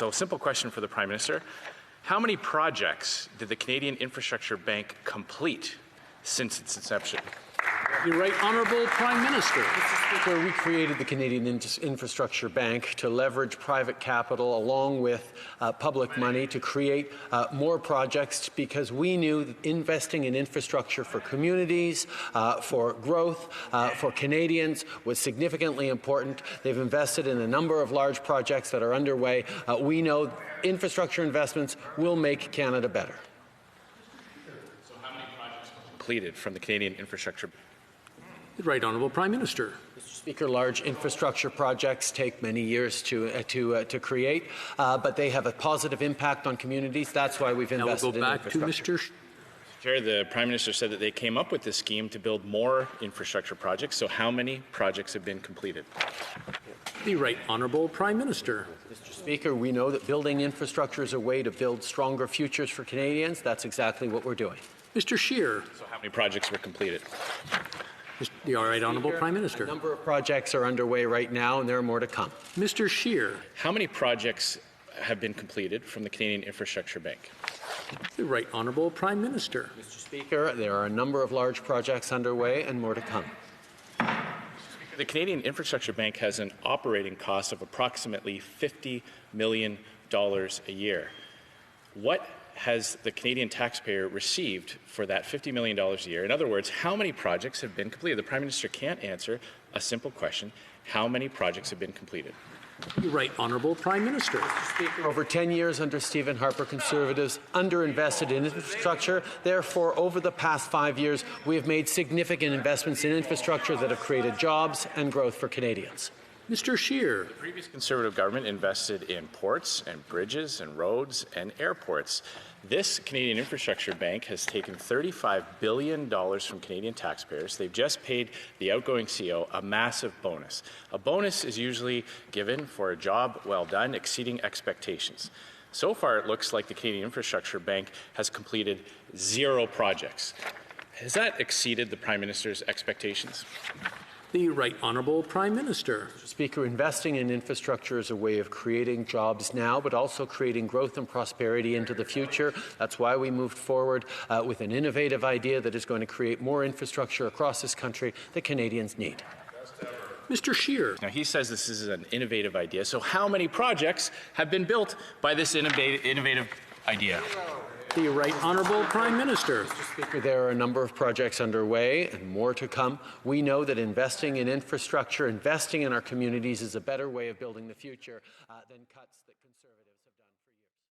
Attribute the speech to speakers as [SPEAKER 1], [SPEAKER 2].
[SPEAKER 1] So simple question for the Prime Minister. How many projects did the Canadian Infrastructure Bank complete since its inception?
[SPEAKER 2] The Right Honourable Prime Minister.
[SPEAKER 3] Mr. Speaker, we created the Canadian Infrastructure Bank to leverage private capital along with public money to create more projects, because we knew that investing in infrastructure for communities, for growth, for Canadians was significantly important. They've invested in a number of large projects that are underway. We know infrastructure investments will make Canada better.
[SPEAKER 1] So how many projects were completed from the Canadian Infrastructure Bank?
[SPEAKER 2] The Right Honourable Prime Minister.
[SPEAKER 3] Mr. Speaker, large infrastructure projects take many years to create, but they have a positive impact on communities. That's why we've invested in infrastructure.
[SPEAKER 2] Now we'll go back to Mr.
[SPEAKER 1] Chair, the Prime Minister said that they came up with this scheme to build more infrastructure projects. So how many projects have been completed?
[SPEAKER 2] The Right Honourable Prime Minister.
[SPEAKER 3] Mr. Speaker, we know that building infrastructure is a way to build stronger futures for Canadians. That's exactly what we're doing.
[SPEAKER 2] Mr. Scheer.
[SPEAKER 1] So how many projects were completed?
[SPEAKER 2] The Right Honourable Prime Minister.
[SPEAKER 3] A number of projects are underway right now, and there are more to come.
[SPEAKER 2] Mr. Scheer.
[SPEAKER 1] How many projects have been completed from the Canadian Infrastructure Bank?
[SPEAKER 2] The Right Honourable Prime Minister.
[SPEAKER 3] Mr. Speaker, there are a number of large projects underway and more to come.
[SPEAKER 1] The Canadian Infrastructure Bank has an operating cost of approximately $50 million a year. What has the Canadian taxpayer received for that $50 million a year? In other words, how many projects have been completed? The Prime Minister can't answer a simple question. How many projects have been completed?
[SPEAKER 2] The Right Honourable Prime Minister.
[SPEAKER 3] Mr. Speaker, over 10 years under Stephen Harper, Conservatives underinvested in infrastructure. Therefore, over the past 5 years, we have made significant investments in infrastructure that have created jobs and growth for Canadians.
[SPEAKER 2] Mr. Scheer.
[SPEAKER 1] The previous Conservative government invested in ports and bridges and roads and airports. This Canadian Infrastructure Bank has taken $35 billion from Canadian taxpayers. They've just paid the outgoing CEO a massive bonus. A bonus is usually given for a job well done, exceeding expectations. So far, it looks like the Canadian Infrastructure Bank has completed 0 projects. Has that exceeded the Prime Minister's expectations?
[SPEAKER 2] The Right Honourable Prime Minister.
[SPEAKER 3] Mr. Speaker, investing in infrastructure is a way of creating jobs now, but also creating growth and prosperity into the future. That's why we moved forward with an innovative idea that is going to create more infrastructure across this country that Canadians need.
[SPEAKER 2] Mr. Scheer.
[SPEAKER 1] Now, he says this is an innovative idea. So how many projects have been built by this innovative idea?
[SPEAKER 2] The Right Honourable Prime Minister.
[SPEAKER 3] Mr. Speaker, there are a number of projects underway and more to come. We know that investing in infrastructure, investing in our communities is a better way of building the future than cuts that Conservatives have done for years.